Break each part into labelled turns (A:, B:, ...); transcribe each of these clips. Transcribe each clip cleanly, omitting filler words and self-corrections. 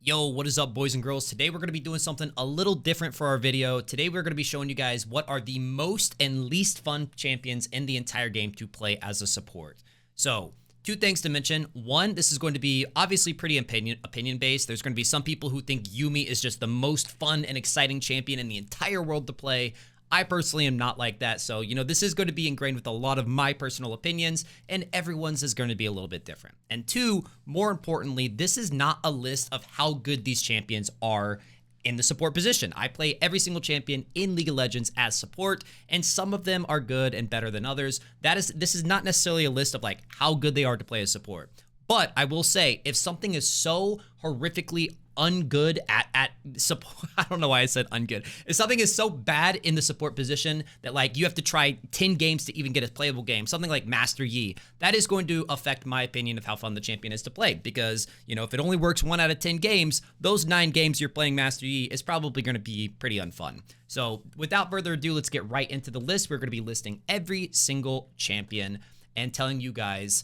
A: Yo, what is up, boys and girls? Today we're going to be doing something a little different for our video. Today we're going to be showing you guys what are the most and least fun champions in the entire game to play as a support. So, two things to mention. One, this is going to be obviously pretty opinion based. There's going to be some people who think Yuumi is just the most fun and exciting champion in the entire world to play. I personally am not like that. So, this is going to be ingrained with a lot of my personal opinions, and everyone's is going to be a little bit different. And two, more importantly, this is not a list of how good these champions are in the support position. I play every single champion in League of Legends as support, and some of them are good and better than others. This is not necessarily a list of like how good they are to play as support. But I will say, if something is so horrifically ungood at support, I don't know why I said ungood. If something is so bad in the support position that like you have to try 10 games to even get a playable game, something like Master Yi, that is going to affect my opinion of how fun the champion is to play. Because, if it only works 1 out of 10 games, those 9 games you're playing Master Yi is probably going to be pretty unfun. So without further ado, let's get right into the list. We're going to be listing every single champion and telling you guys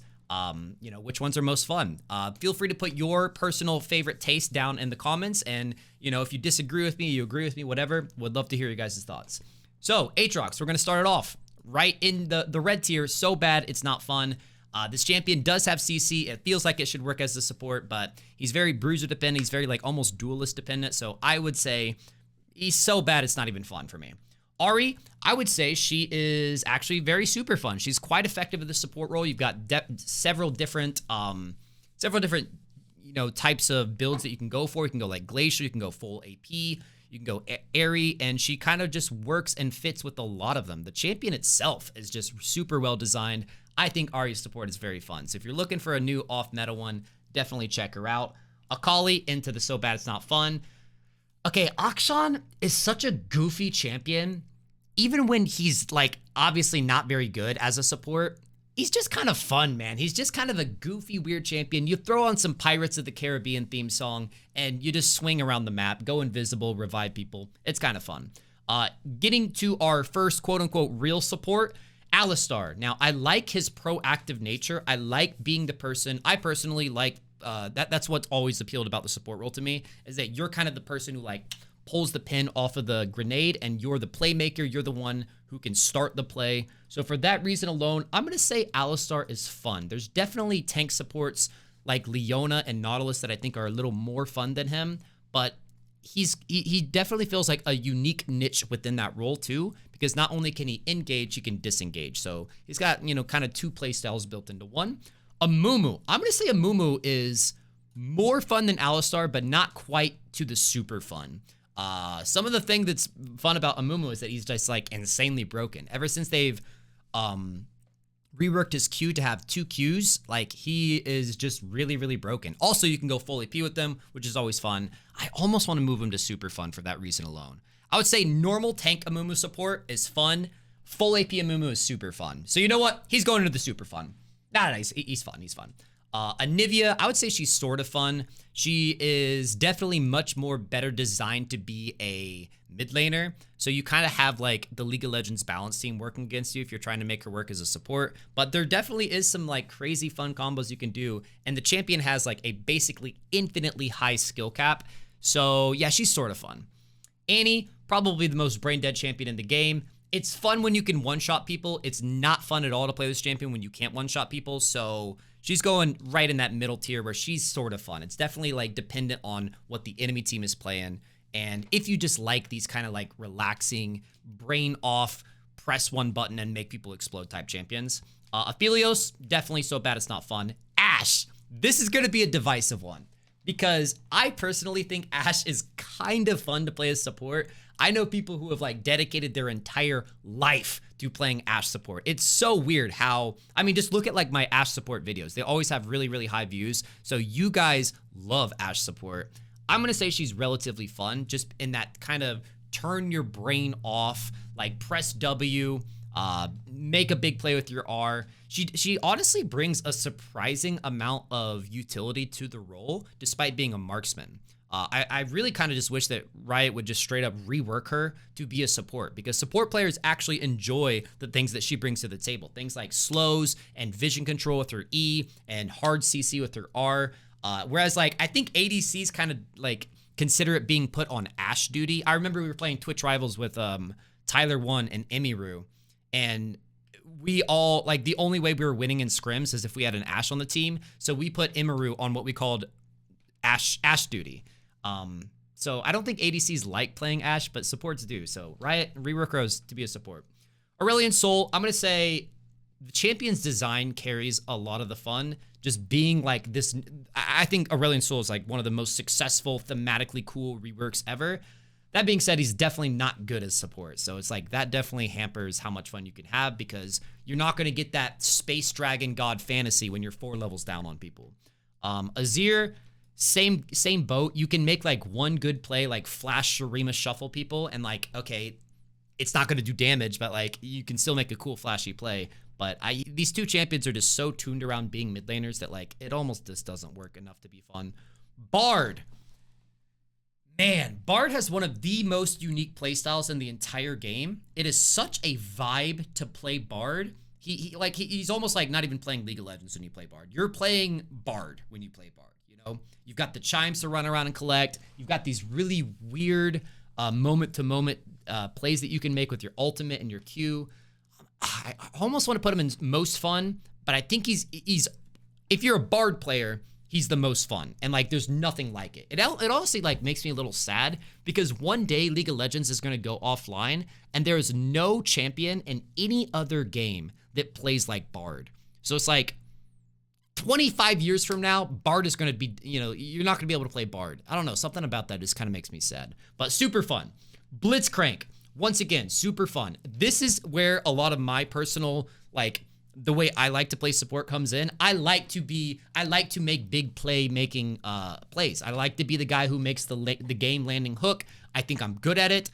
A: which ones are most fun. Feel free to put your personal favorite taste down in the comments. And, if you disagree with me, you agree with me, whatever, would love to hear your guys' thoughts. So, Aatrox, we're going to start it off right in the red tier. So bad, it's not fun. This champion does have CC. It feels like it should work as a support, but he's very bruiser dependent. He's very almost duelist dependent. So I would say he's so bad, it's not even fun for me. Ahri, I would say she is actually very super fun. She's quite effective in the support role. You've got several different types of builds that you can go for. You can go like Glacier, you can go full AP, you can go Ahri, and she kind of just works and fits with a lot of them. The champion itself is just super well designed. I think Ahri's support is very fun. So if you're looking for a new off-meta one, definitely check her out. Akali into the so bad it's not fun. Okay, Akshan is such a goofy champion. Even when he's obviously not very good as a support, he's just kind of fun, man. He's just kind of a goofy, weird champion. You throw on some Pirates of the Caribbean theme song and you just swing around the map, go invisible, revive people. It's kind of fun. Getting to our first quote unquote real support, Alistar. Now, I like his proactive nature. I like being the person. I personally like that's what's always appealed about the support role to me, is that you're kind of the person who pulls the pin off of the grenade, and you're the playmaker. You're the one who can start the play. So for that reason alone, I'm going to say Alistar is fun. There's definitely tank supports like Leona and Nautilus that I think are a little more fun than him, but he definitely feels like a unique niche within that role too, because not only can he engage, he can disengage. So he's got, kind of 2 play styles built into one. Amumu. I'm going to say Amumu is more fun than Alistar, but not quite to the super fun. Some of the thing that's fun about Amumu is that he's just insanely broken. Ever since they've reworked his Q to have 2 Qs, he is just really, really broken. Also, you can go full AP with them, which is always fun. I almost want to move him to super fun for that reason alone. I would say normal tank Amumu support is fun. Full AP Amumu is super fun. So you know what? He's going into the super fun. He's fun. He's fun. Anivia, I would say she's sort of fun. She is definitely much more better designed to be a mid laner. So you kind of have the League of Legends balance team working against you if you're trying to make her work as a support. But there definitely is some crazy fun combos you can do. And the champion has a basically infinitely high skill cap. So yeah, she's sort of fun. Annie, probably the most brain dead champion in the game. It's fun when you can one-shot people. It's not fun at all to play this champion when you can't one-shot people. So she's going right in that middle tier where she's sort of fun. It's definitely dependent on what the enemy team is playing. And if you just like these kind of relaxing, brain off, press one button and make people explode type champions. Aphelios, definitely so bad it's not fun. Ashe, this is going to be a divisive one, because I personally think Ashe is kind of fun to play as support. I know people who have dedicated their entire life to playing Ashe support. It's so weird how, just look at my Ashe support videos. They always have really, really high views. So you guys love Ashe support. I'm going to say she's relatively fun, just in that kind of turn your brain off, press W, make a big play with your R. She honestly brings a surprising amount of utility to the role, despite being a marksman. I really kind of just wish that Riot would just straight up rework her to be a support, because support players actually enjoy the things that she brings to the table. Things like slows and vision control with her E and hard CC with her R. Whereas like I think ADCs kind of like consider it being put on Ashe duty. I remember we were playing Twitch Rivals with Tyler1 and Emiru, and we all like the only way we were winning in scrims is if we had an Ashe on the team. So we put Emiru on what we called Ashe duty. So I don't think ADCs like playing Ashe, but supports do. So Riot rework Rose to be a support. Aurelion Sol, I'm gonna say the champion's design carries a lot of the fun. Just being like this, I think Aurelion Sol is like one of the most successful, thematically cool reworks ever. That being said, he's definitely not good as support. So it's like that definitely hampers how much fun you can have because you're not going to get that Space Dragon God fantasy when you're 4 levels down on people. Azir, same boat. You can make like one good play, like flash Shurima shuffle people, and like, okay, it's not going to do damage, but like you can still make a cool flashy play. But these two champions are just so tuned around being mid laners that like it almost just doesn't work enough to be fun. Bard. Man, Bard has one of the most unique playstyles in the entire game. It is such a vibe to play Bard. He's almost like not even playing League of Legends when you play Bard. You're playing Bard when you play Bard, you know? You've got the chimes to run around and collect. You've got these really weird moment-to-moment plays that you can make with your ultimate and your Q. I almost want to put him in most fun, but I think he's if you're a Bard player, he's the most fun, and like there's nothing like it. It honestly like makes me a little sad because one day League of Legends is going to go offline and there is no champion in any other game that plays like Bard. So it's like 25 years from now, Bard is going to be, you know, you're not going to be able to play Bard. I don't know, something about that just kind of makes me sad, but super fun. Blitzcrank, once again, super fun. This is where a lot of my personal like the way I like to play support comes in. I like to make big play making plays. I like to be the guy who makes the game landing hook. I think I'm good at it.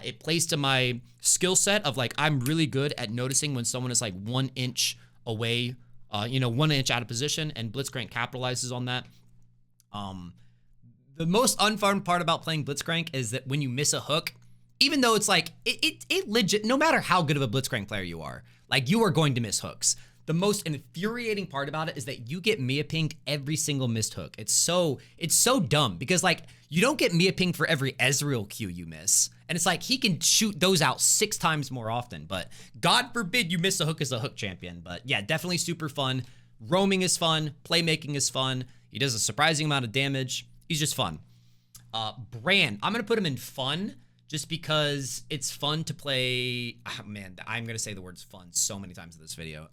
A: It plays to my skill set of like, I'm really good at noticing when someone is like 1 inch away, 1 inch out of position, and Blitzcrank capitalizes on that. The most unfun part about playing Blitzcrank is that when you miss a hook, even though it's like, it legit, no matter how good of a Blitzcrank player you are, like you are going to miss hooks. The most infuriating part about it is that you get Mia pinged every single missed hook. It's so dumb because like you don't get Mia pinged for every Ezreal Q you miss. And it's like he can shoot those out 6 times more often, but God forbid you miss a hook as a hook champion. But yeah, definitely super fun. Roaming is fun. Playmaking is fun. He does a surprising amount of damage. He's just fun. Brand, I'm going to put him in fun just because it's fun to play. Oh, man, I'm going to say the words fun so many times in this video.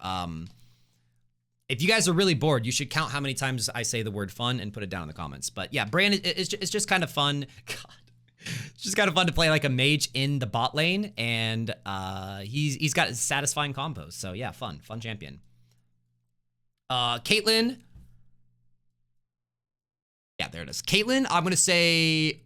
A: If you guys are really bored, you should count how many times I say the word fun and put it down in the comments. But yeah, Brand, it's just kind of fun. God. It's just kind of fun to play like a mage in the bot lane, and he's got satisfying combos. So yeah, fun champion. Caitlyn. Yeah, there it is. Caitlyn, I'm going to say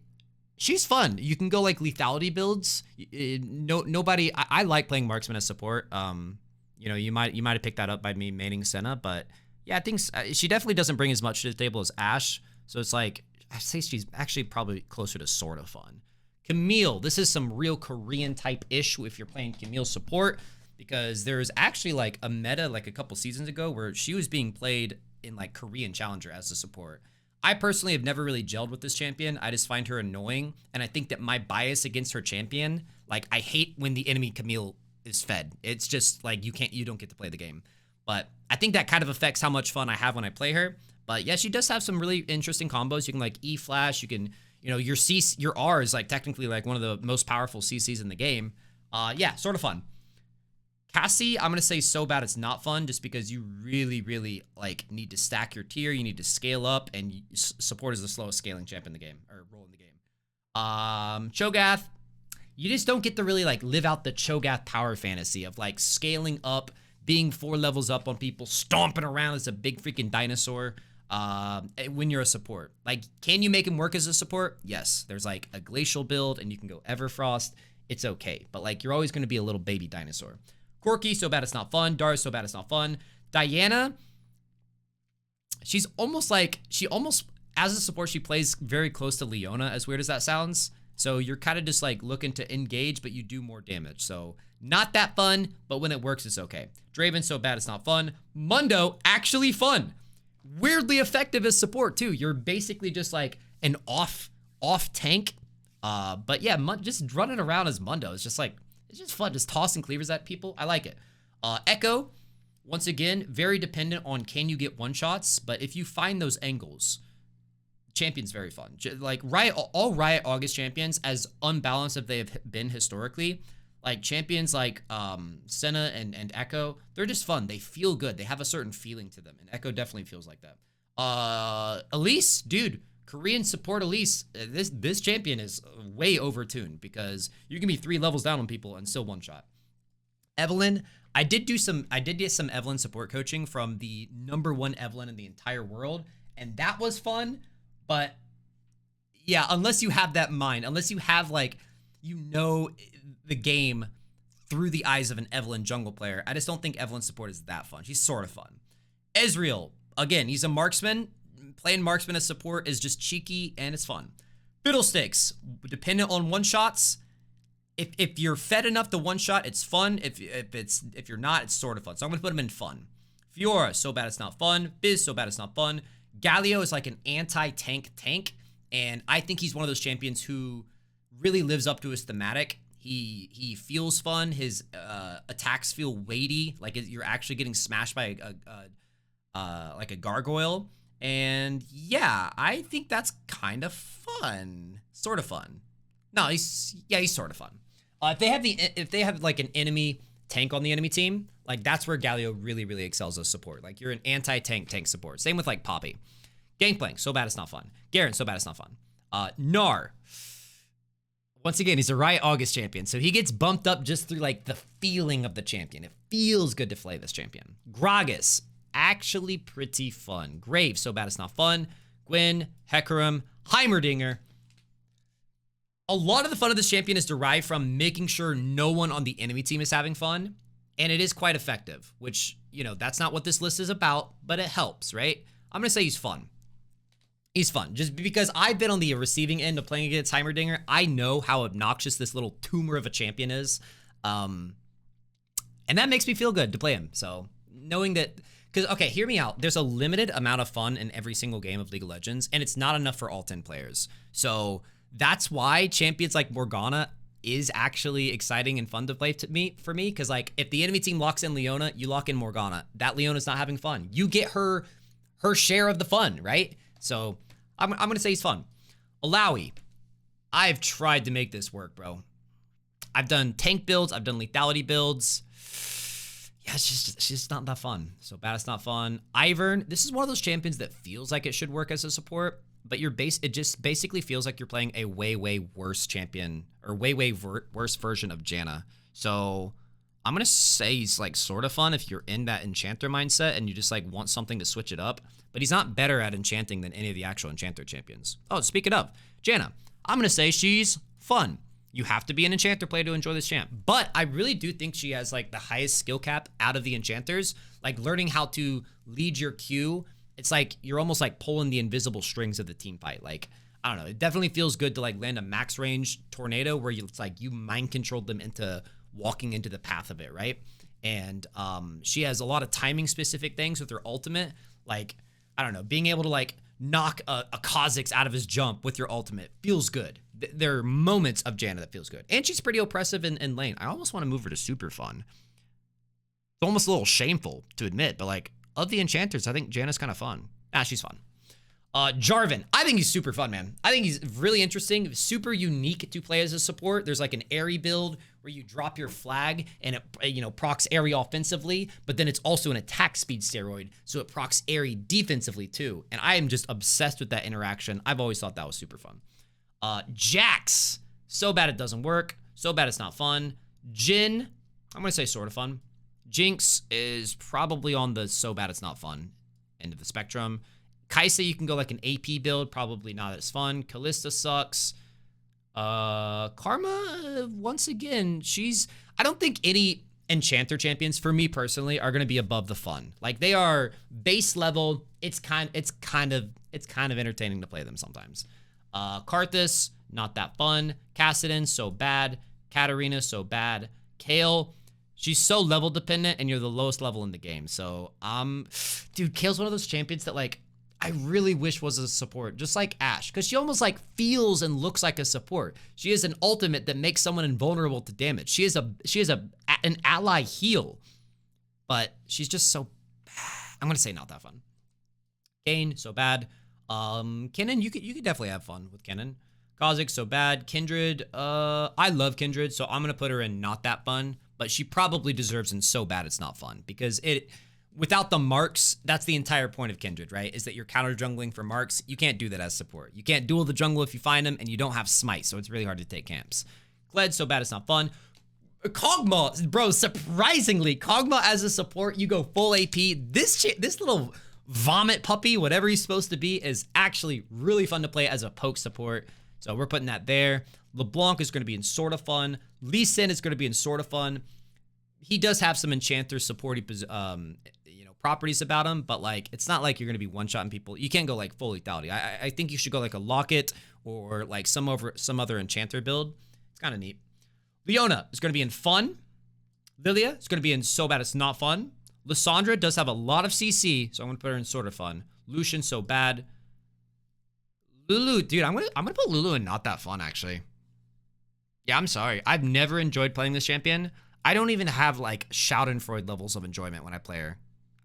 A: she's fun. You can go like lethality builds. Nobody. I like playing marksman as support. You might have picked that up by me maining Senna, but yeah, I think she definitely doesn't bring as much to the table as Ashe. So it's like I say she's actually probably closer to sort of fun. Camille, this is some real Korean type ish if you're playing Camille support, because there's actually like a meta like a couple seasons ago where she was being played in like Korean Challenger as a support. I personally have never really gelled with this champion. I just find her annoying, and I think that my bias against her champion, like I hate when the enemy Camille is fed. It's just like you don't get to play the game. But I think that kind of affects how much fun I have when I play her. But yeah, she does have some really interesting combos. You can like E flash, you can, your R is like technically like one of the most powerful CCs in the game. Yeah, sort of fun. Cassie, I'm going to say so bad it's not fun just because you really, really like need to stack your tier. You need to scale up, and support is the slowest scaling champ in the game, or role in the game. Cho'Gath, you just don't get to really like live out the Cho'Gath power fantasy of like scaling up, being 4 levels up on people, stomping around as a big freaking dinosaur when you're a support. Like, can you make him work as a support? Yes. There's like a glacial build and you can go Everfrost. It's okay. But like, you're always going to be a little baby dinosaur. Corki, so bad it's not fun. Darius, so bad it's not fun. Diana, she's almost like, as a support, she plays very close to Leona, as weird as that sounds. So you're kind of just like looking to engage, but you do more damage. So not that fun, but when it works, it's okay. Draven, so bad it's not fun. Mundo, actually fun. weirdly effective as support too. You're basically just like an off tank. But yeah, just running around as Mundo is just like, it's just fun. Just tossing cleavers at people. I like it. Echo, once again, very dependent on can you get one shots, but if you find those angles, champion's very fun. Like Riot, all Riot August champions, as unbalanced as they have been historically, like champions like Senna and Echo, they're just fun. They feel good. They have a certain feeling to them, and Echo definitely feels like that. Elise, dude, Korean support Elise. This champion is way overtuned because you can be 3 levels down on people and still one shot. Evelynn, I did get some Evelynn support coaching from the #1 Evelynn in the entire world, and that was fun. But yeah, unless you have that mind, unless you have like, you know, the game through the eyes of an Evelynn jungle player, I just don't think Evelynn support is that fun. She's sort of fun. Ezreal, again, he's a marksman. Playing marksman as support is just cheeky and it's fun. Fiddlesticks, dependent on one shots. If you're fed enough to one shot, it's fun. If you're not, it's sort of fun. So I'm gonna put him in fun. Fiora, so bad it's not fun. Biz, so bad it's not fun. Galio is like an anti-tank, and I think he's one of those champions who really lives up to his thematic. He feels fun. His attacks feel weighty, like you're actually getting smashed by like a gargoyle. And yeah, I think that's kind of fun, sort of fun. No, he's sort of fun. If they have like an enemy tank on the enemy team, like that's where Galio really excels as support. Like you're an anti-tank support. Same with like Poppy. Gangplank, so bad it's not fun. Garen, so bad it's not fun. Gnar, once again, he's a Riot August champion, so he gets bumped up just through like the feeling of the champion. It feels good to play this champion. Gragas, actually pretty fun. Graves, so bad it's not fun. Gwen, Hecarim, Heimerdinger. A lot of the fun of this champion is derived from making sure no one on the enemy team is having fun, and it is quite effective, which, you know, that's not what this list is about, but it helps, right? I'm gonna say he's fun. He's fun, just because I've been on the receiving end of playing against Heimerdinger. I know how obnoxious this little tumor of a champion is, and that makes me feel good to play him. So knowing that, because, okay, hear me out. There's a limited amount of fun in every single game of League of Legends, and it's not enough for all 10 players. So that's why champions like Morgana is actually exciting and fun to play for me, because like if the enemy team locks in Leona, you lock in Morgana. That Leona's not having fun. You get her share of the fun, right? So I'm gonna say he's fun. Alawi, I've tried to make this work, bro. I've done tank builds, I've done lethality builds. Yeah, it's just not that fun. So bad it's not fun. Ivern, this is one of those champions that feels like it should work as a support, but it just basically feels like you're playing a way worse champion, or way worse version of Janna. So I'm gonna say he's like sort of fun if you're in that enchanter mindset and you just like want something to switch it up. But he's not better at enchanting than any of the actual enchanter champions. Oh, speaking of Janna, I'm gonna say she's fun. You have to be an enchanter player to enjoy this champ. But I really do think she has like the highest skill cap out of the enchanters. Like learning how to lead your queue. It's like you're almost like pulling the invisible strings of the team fight. Like, I don't know. It definitely feels good to like land a max range tornado where it's like you mind controlled them into walking into the path of it, right? And she has a lot of timing specific things with her ultimate. Like, I don't know, being able to like knock a Kha'Zix out of his jump with your ultimate feels good. There are moments of Janna that feels good. And she's pretty oppressive in lane. I almost want to move her to super fun. It's almost a little shameful to admit, but like, of the enchanters, I think Janna's kind of fun. She's fun. Jarvan, I think he's super fun, man. I think he's really interesting, super unique to play as a support. There's like an Airy build where you drop your flag and it, you know, procs Airy offensively, but then it's also an attack speed steroid, so it procs Airy defensively too. And I am just obsessed with that interaction. I've always thought that was super fun. Jax, so bad it doesn't work, so bad it's not fun. Jhin, I'm gonna say sort of fun. Jinx is probably on the so bad it's not fun end of the spectrum. Kai'Sa, you can go like an AP build, probably not as fun. Kalista sucks. Karma, once again, I don't think any enchanter champions, for me personally, are gonna be above the fun. Like they are base level. It's kind of entertaining to play them sometimes. Karthus, not that fun. Kassadin, so bad. Katarina, so bad. Kayle, She's so level dependent, and you're the lowest level in the game. So, dude, Kale's one of those champions that, like, I really wish was a support, just like Ashe, because she almost, like, feels and looks like a support. She is an ultimate that makes someone invulnerable to damage. She is an ally heal, but she's just so bad. I'm gonna say not that fun. Kayn, so bad. Kennen, you could definitely have fun with Kennen. Kha'Zix, so bad. Kindred, I love Kindred, so I'm gonna put her in not that fun, but she probably deserves in so bad it's not fun, because without the marks, that's the entire point of Kindred, right? Is that you're counter jungling for marks. You can't do that as support. You can't duel the jungle if you find them, and you don't have smite, so it's really hard to take camps. Kled, so bad it's not fun. Kog'Maw, bro, surprisingly, Kog'Maw as a support, you go full AP. This little vomit puppy, whatever he's supposed to be, is actually really fun to play as a poke support. So we're putting that there. LeBlanc is going to be in sort of fun. Lee Sin is going to be in sort of fun. He does have some Enchanter supporty, properties about him, but like it's not like you're going to be one-shotting people. You can't go like full lethality. I think you should go like a Locket or like some other Enchanter build. It's kind of neat. Leona is going to be in fun. Lilia is going to be in so bad it's not fun. Lissandra does have a lot of CC, so I'm going to put her in sort of fun. Lucian, so bad. Lulu, dude, I'm gonna put Lulu in not that fun, actually. Yeah, I'm sorry. I've never enjoyed playing this champion. I don't even have, like, Schadenfreude levels of enjoyment when I play her.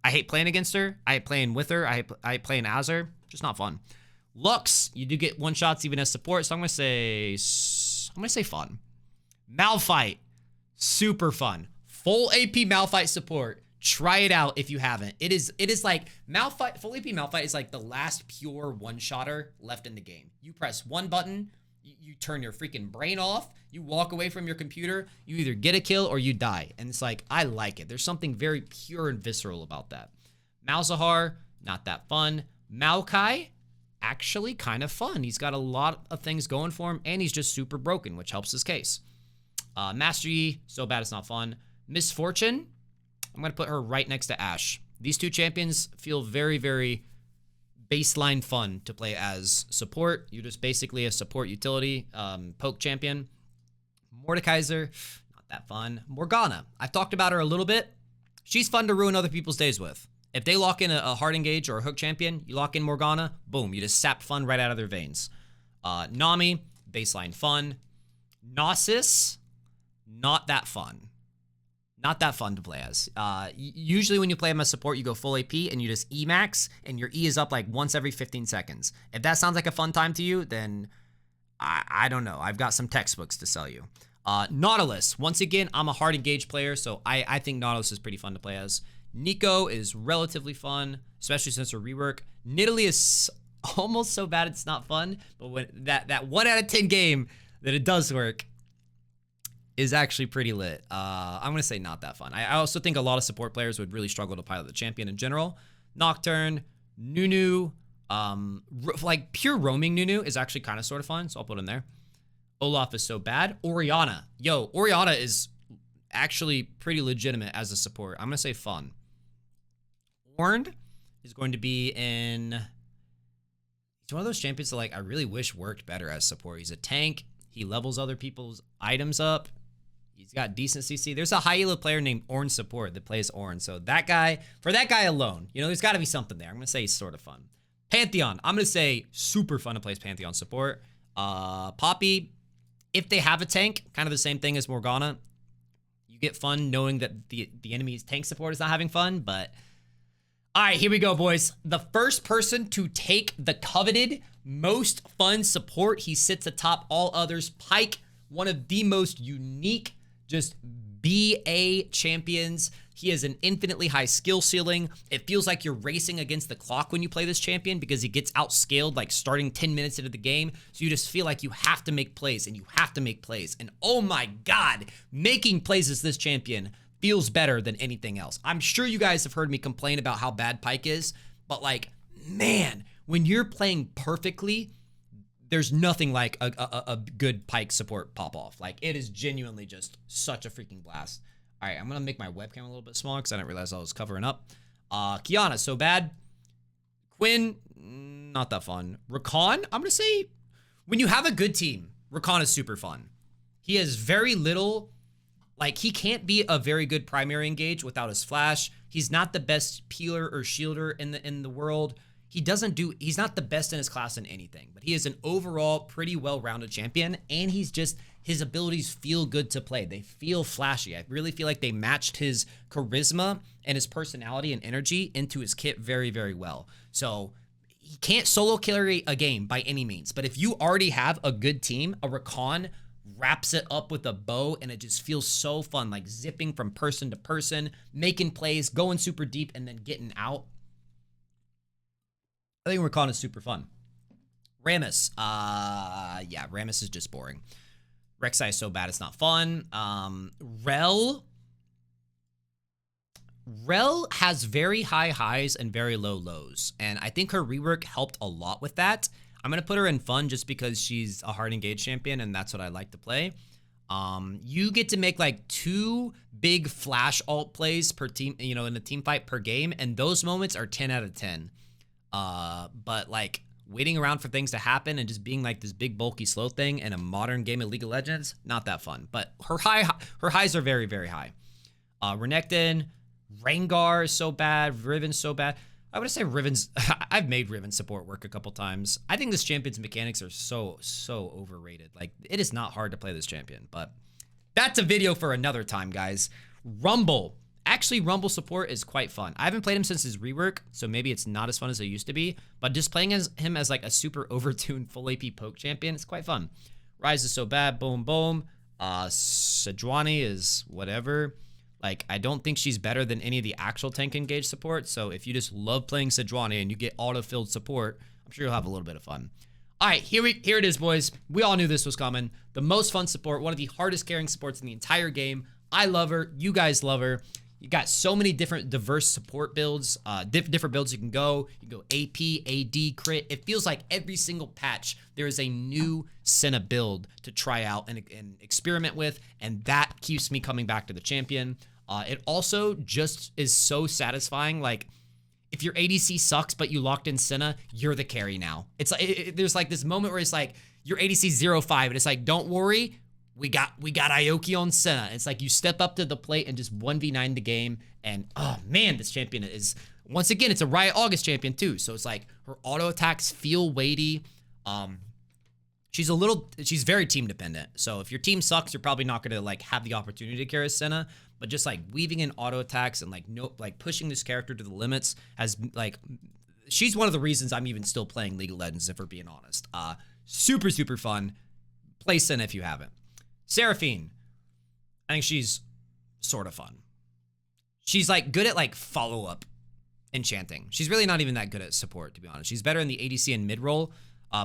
A: I hate playing against her. I hate playing with her. I hate playing as her. Just not fun. Lux, you do get one-shots even as support, so I'm gonna say fun. Malphite, super fun. Full AP Malphite support. Try it out if you haven't. It is like Malphite, full AP Malphite is like the last pure one-shotter left in the game. You press one button, you turn your freaking brain off, you walk away from your computer, you either get a kill or you die. And it's like, I like it. There's something very pure and visceral about that. Malzahar, not that fun. Maokai, actually kind of fun. He's got a lot of things going for him, and he's just super broken, which helps his case. Master Yi, so bad it's not fun. Misfortune, I'm going to put her right next to Ashe. These two champions feel very, very baseline fun to play as support. You're just basically a support utility poke champion. Mordekaiser, not that fun. Morgana, I've talked about her a little bit. She's fun to ruin other people's days with. If they lock in a hard engage or a hook champion, you lock in Morgana, boom, you just sap fun right out of their veins. Nami, baseline fun. Gnosis, not that fun. Not that fun to play as. Usually when you play him as support, you go full AP and you just E-max, and your E is up like once every 15 seconds. If that sounds like a fun time to you, then I don't know. I've got some textbooks to sell you. Nautilus. Once again, I'm a hard engage player, so I think Nautilus is pretty fun to play as. Neeko is relatively fun, especially since her rework. Nidalee is almost so bad it's not fun, but when that 1 out of 10 game that it does work is actually pretty lit. I'm going to say not that fun. I also think a lot of support players would really struggle to pilot the champion in general. Nocturne, Nunu, like pure roaming Nunu is actually kind of sort of fun, so I'll put him there. Olaf is so bad. Orianna. Yo, Orianna is actually pretty legitimate as a support. I'm going to say fun. Ornn is going to be in... He's one of those champions that like I really wish worked better as support. He's a tank. He levels other people's items up. He's got decent CC. There's a high elo player named Ornn Support that plays Ornn. So that guy, for that guy alone, there's got to be something there. I'm going to say he's sort of fun. Pantheon. I'm going to say super fun to play as Pantheon support. Poppy, if they have a tank, kind of the same thing as Morgana. You get fun knowing that the enemy's tank support is not having fun, but... All right, here we go, boys. The first person to take the coveted most fun support, he sits atop all others. Pyke, one of the most unique, just BA champions. He has an infinitely high skill ceiling. It feels like you're racing against the clock when you play this champion because he gets outscaled like starting 10 minutes into the game. So you just feel like you have to make plays and you have to make plays. And oh my God, making plays as this champion feels better than anything else. I'm sure you guys have heard me complain about how bad Pyke is, but like, man, when you're playing perfectly, there's nothing like a good Pyke support pop-off. Like, it is genuinely just such a freaking blast. All right, I'm going to make my webcam a little bit smaller because I didn't realize I was covering up. Qiyana, so bad. Quinn, not that fun. Rakan, I'm going to say, when you have a good team, Rakan is super fun. He has very little Like, he can't be a very good primary engage without his flash. He's not the best peeler or shielder in the world. He's not the best in his class in anything, but he is an overall pretty well-rounded champion, and his abilities feel good to play. They feel flashy. I really feel like they matched his charisma and his personality and energy into his kit very, very well. So he can't solo carry a game by any means, but if you already have a good team, a Rakan wraps it up with a bow, and it just feels so fun, like zipping from person to person, making plays, going super deep, and then getting out. I think Rakan is super fun. Rammus, yeah, Rammus is just boring. Rek'Sai is so bad it's not fun. Rell has very high highs and very low lows, and I think her rework helped a lot with that. I'm going to put her in fun just because she's a hard engage champion, and that's what I like to play. You get to make like 2 big flash ult plays per team, you know, in a team fight per game, and those moments are 10 out of 10. But like waiting around for things to happen and just being like this big bulky slow thing in a modern game of League of Legends, not that fun. But her highs are very, very high. Renekton, Rengar is so bad, Riven's so bad. I would say Riven's, I've made Riven support work a couple times. I think this champion's mechanics are so overrated. Like, it is not hard to play this champion, but that's a video for another time, guys. Rumble. Actually, Rumble support is quite fun. I haven't played him since his rework, so maybe it's not as fun as it used to be, but just playing him as like a super overtuned full AP poke champion, it's quite fun. Ryze is so bad, boom, boom. Sejuani is whatever. Like, I don't think she's better than any of the actual tank engage support, so if you just love playing Sejuani and you get auto-filled support, I'm sure you'll have a little bit of fun. All right, here it is, boys. We all knew this was coming. The most fun support, one of the hardest carrying supports in the entire game. I love her. You guys love her. You got so many different diverse support builds, different builds you can go. You can go AP, AD, crit. It feels like every single patch, there is a new Senna build to try out and experiment with, and that keeps me coming back to the champion. It also just is so satisfying. Like, if your ADC sucks, but you locked in Senna, you're the carry now. It's like, there's like this moment where it's like, your ADC 0-5, and it's like, don't worry, we got Ioki on Senna. It's like you step up to the plate and just 1v9 the game. And oh man, this champion is, once again, it's a Riot August champion too. So it's like her auto attacks feel weighty. She's very team dependent. So if your team sucks, you're probably not gonna like have the opportunity to carry Senna. But just like weaving in auto attacks and like pushing this character to the limits has like, she's one of the reasons I'm even still playing League of Legends, if we're being honest. Super fun. Play Senna if you haven't. Seraphine, I think she's sort of fun. She's like good at like follow-up enchanting. She's really not even that good at support, to be honest. She's better in the ADC and mid-roll.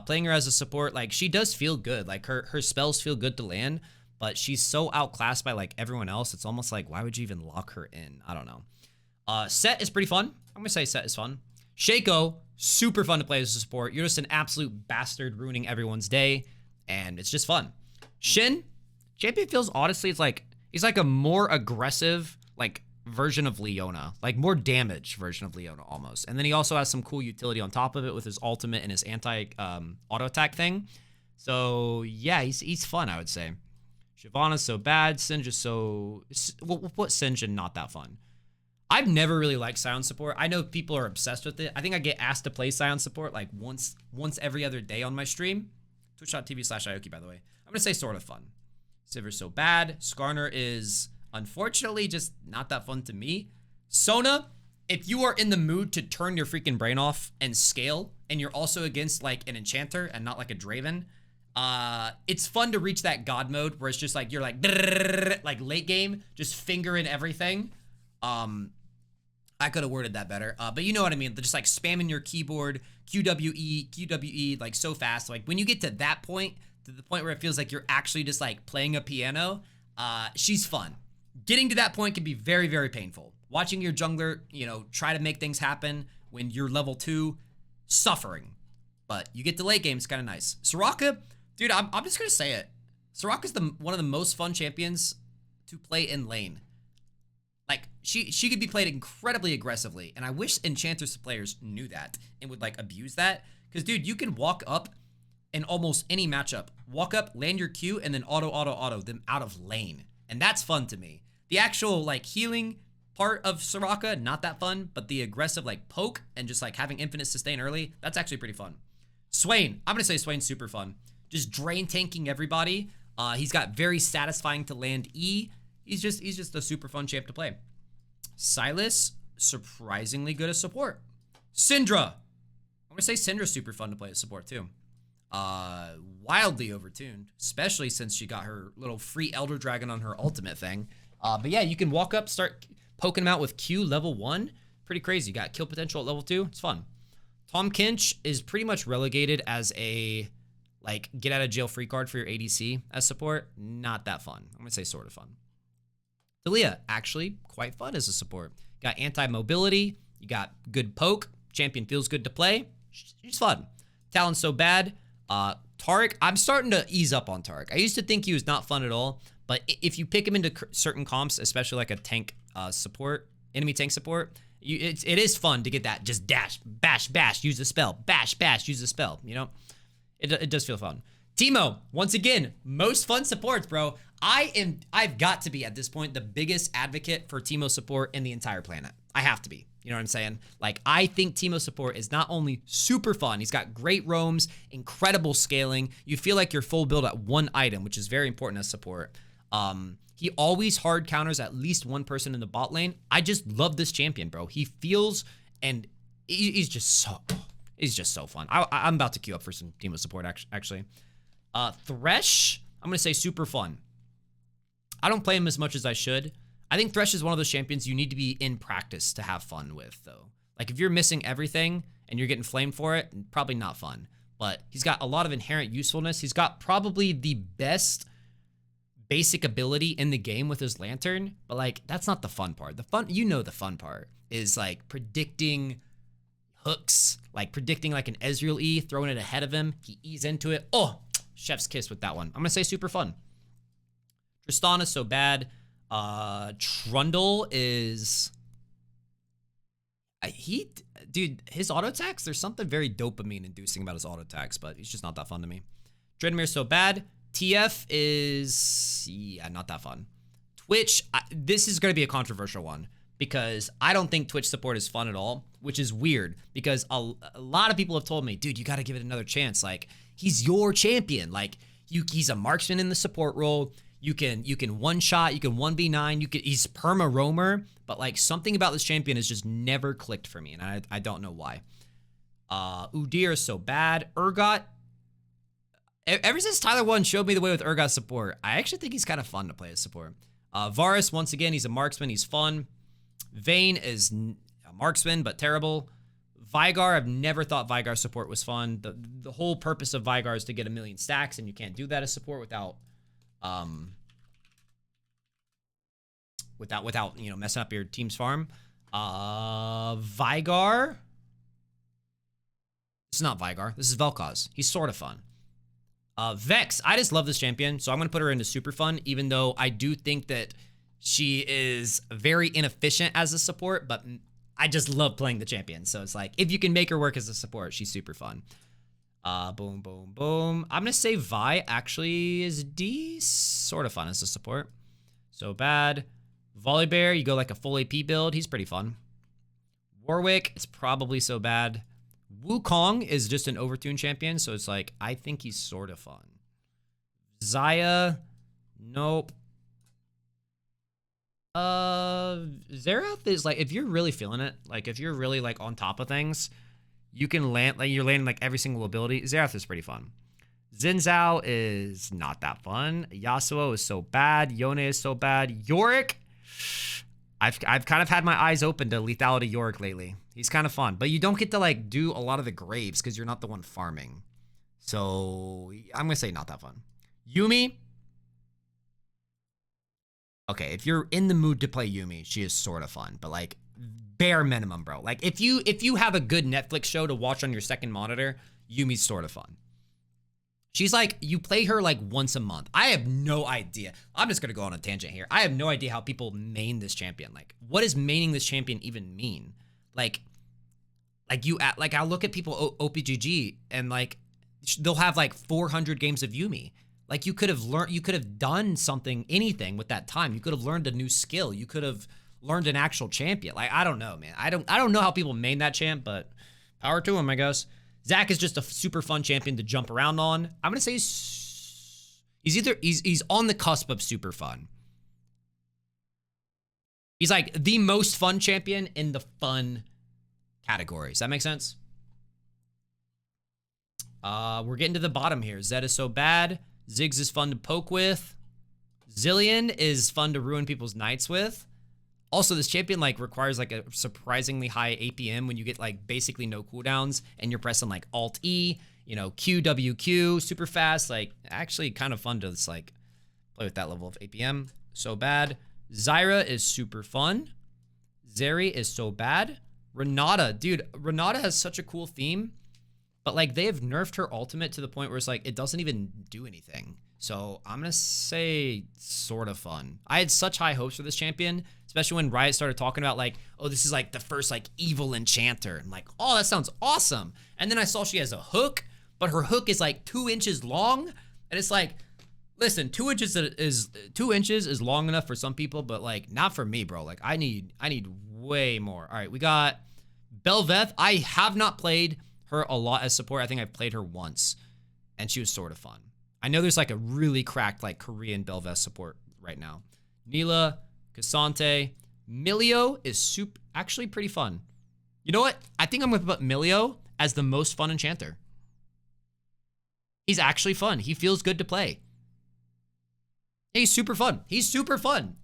A: Playing her as a support, like, she does feel good. Like, her spells feel good to land, but she's so outclassed by like everyone else. It's almost like, why would you even lock her in? I don't know. Set is pretty fun. I'm gonna say Set is fun. Shaco, super fun to play as a support. You're just an absolute bastard ruining everyone's day, and it's just fun. Shin, champion feels, honestly, it's like, he's like a more aggressive, like, version of Leona, like more damage version of Leona almost. And then he also has some cool utility on top of it with his ultimate and his anti auto attack thing. So yeah, he's fun, I would say. Shyvana's so bad. Sinja's so, we'll put Sinja not that fun. I've never really liked Sion support. I know people are obsessed with it. I think I get asked to play Sion support like once every other day on my stream. Twitch.tv/Ioki, by the way. I'm gonna say sort of fun. Sivir's so bad. Skarner is unfortunately just not that fun to me. Sona, if you are in the mood to turn your freaking brain off and scale, and you're also against like an enchanter and not like a Draven, it's fun to reach that god mode where it's just like, you're like late game, just fingering everything. I could have worded that better, but you know what I mean. Just like spamming your keyboard, QWE, like so fast. Like when you get to that point, to the point where it feels like you're actually just like playing a piano, she's fun. Getting to that point can be very, very painful. Watching your jungler, you know, try to make things happen when you're level 2, suffering. But you get to late game, it's kind of nice. Soraka, dude, I'm just gonna say it. Soraka's one of the most fun champions to play in lane. Like, she could be played incredibly aggressively, and I wish Enchantress players knew that and would, like, abuse that. Because, dude, you can walk up in almost any matchup. Walk up, land your Q, and then auto them out of lane. And that's fun to me. The actual like healing part of Soraka, not that fun, but the aggressive like poke and just like having infinite sustain early, that's actually pretty fun. Swain, I'm gonna say Swain's super fun. Just drain tanking everybody. He's got very satisfying to land E. He's just a super fun champ to play. Sylas, surprisingly good as support. Syndra, I'm gonna say Syndra's super fun to play as support too. Wildly overtuned, especially since she got her little free Elder Dragon on her ultimate thing. But yeah, you can walk up, start poking him out with Q level 1. Pretty crazy. You got kill potential at level 2. It's fun. Tahm Kench is pretty much relegated as a like get out of jail free card for your ADC as support. Not that fun. I'm gonna say sort of fun. Taliyah, actually quite fun as a support. Got anti-mobility. You got good poke. Champion feels good to play. She's fun. Talon's so bad. Taric, I'm starting to ease up on Taric. I used to think he was not fun at all, but if you pick him into certain comps, especially like a tank support, enemy tank support, it is fun to get that just dash, bash, bash, use a spell, bash, bash, use a spell, you know? It does feel fun. Teemo, once again, most fun supports, bro. I've got to be at this point the biggest advocate for Teemo support in the entire planet. I have to be. You know what I'm saying? Like, I think Teemo support is not only super fun, he's got great roams, incredible scaling. You feel like you're full build at one item, which is very important as support. He always hard counters at least one person in the bot lane. I just love this champion, bro. He feels, and he's just so fun. I'm about to queue up for some Teemo support, actually. Thresh, I'm going to say super fun. I don't play him as much as I should. I think Thresh is one of those champions you need to be in practice to have fun with, though. Like, if you're missing everything and you're getting flamed for it, probably not fun. But he's got a lot of inherent usefulness. He's got probably the best basic ability in the game with his lantern. But, like, that's not the fun part. The fun part is, like, predicting hooks. Like, predicting, like, an Ezreal E, throwing it ahead of him. He E's into it. Oh, chef's kiss with that one. I'm going to say super fun. Tristana's so bad. Trundle is... Dude, his auto attacks, there's something very dopamine inducing about his auto attacks, but he's just not that fun to me. Dreadmir's so bad. TF is, yeah, not that fun. Twitch, this is going to be a controversial one because I don't think Twitch support is fun at all, which is weird because a lot of people have told me, dude, you got to give it another chance. Like, he's your champion. Like, he's a marksman in the support role. You can one shot, you can 1v9, he's perma roamer, but like something about this champion has just never clicked for me, and I don't know why. Udyr is so bad. Urgot, ever since Tyler 1 showed me the way with Urgot support, I actually think he's kind of fun to play as support. Varus, once again, he's a marksman, he's fun. Vayne is a marksman, but terrible. Veigar, I've never thought Veigar support was fun. The whole purpose of Veigar is to get 1,000,000 stacks, and you can't do that as support without you know, messing up your team's farm. Veigar. This is not Veigar. This is Vel'Koz. He's sort of fun. Vex. I just love this champion, so I'm gonna put her into super fun, even though I do think that she is very inefficient as a support, but I just love playing the champion. So it's like, if you can make her work as a support, she's super fun. Boom, boom, boom. I'm gonna say Vi actually is sort of fun as a support. So bad. Volibear, you go like a full AP build. He's pretty fun. Warwick is probably so bad. Wukong is just an overtune champion, so it's like, I think he's sort of fun. Xayah, nope. Xerath is like, if you're really feeling it, like if you're really like on top of things, you can land, like you're landing like every single ability. Xerath is pretty fun. Xin Zhao is not that fun. Yasuo is so bad. Yone is so bad. Yorick, I've kind of had my eyes open to lethality Yorick lately. He's kind of fun, but you don't get to like do a lot of the graves because you're not the one farming. So I'm gonna say not that fun. Yuumi. Okay, if you're in the mood to play Yuumi, she is sort of fun, but like bare minimum, bro. Like if you have a good Netflix show to watch on your second monitor, Yuumi's sort of fun. She's like, you play her like once a month. I have no idea. I'm just gonna go on a tangent here. I have no idea how people main this champion. Like, what does maining this champion even mean? Like I'll look at people OPGG and like they'll have like 400 games of Yuumi. Like you could have done something, anything with that time. You could have learned a new skill. You could have learned an actual champion. Like, I don't know, man. I don't know how people main that champ, but power to him, I guess. Zac is just a super fun champion to jump around on. I'm gonna say he's on the cusp of super fun. He's like the most fun champion in the fun category. Does that make sense? We're getting to the bottom here. Zed is so bad. Ziggs is fun to poke with. Zilean is fun to ruin people's nights with. Also, this champion like requires like a surprisingly high APM when you get like basically no cooldowns and you're pressing like Alt E, you know, QWQ super fast. Like actually kind of fun to just like play with that level of APM. So bad. Zyra is super fun. Zeri is so bad. Renata, dude, Renata has such a cool theme, but like they have nerfed her ultimate to the point where it's like it doesn't even do anything. So I'm gonna say sort of fun. I had such high hopes for this champion, especially when Riot started talking about like, oh, this is like the first like evil enchanter. I'm like, oh, that sounds awesome. And then I saw she has a hook, but her hook is like 2 inches long, and it's like, listen, 2 inches is long enough for some people, but like not for me, bro. Like I need way more. All right, we got Bel'Veth. I have not played her a lot as support. I think I've played her once, and she was sort of fun. I know there's like a really cracked like Korean Bel'Veth support right now. Nila, Cassante, Milio is actually pretty fun. You know what? I think I'm gonna put Milio as the most fun enchanter. He's actually fun. He feels good to play. He's super fun. He's super fun.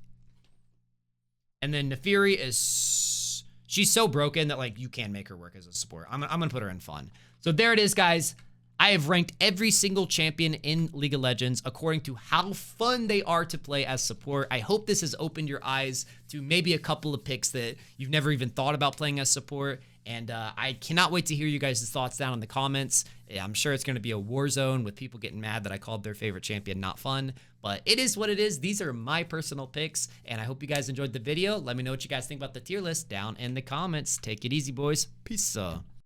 A: And then Nefiri is, she's so broken that like you can make her work as a support. I'm gonna put her in fun. So there it is, guys. I have ranked every single champion in League of Legends according to how fun they are to play as support. I hope this has opened your eyes to maybe a couple of picks that you've never even thought about playing as support. And I cannot wait to hear you guys' thoughts down in the comments. I'm sure it's going to be a war zone with people getting mad that I called their favorite champion not fun. But it is what it is. These are my personal picks. And I hope you guys enjoyed the video. Let me know what you guys think about the tier list down in the comments. Take it easy, boys. Peace.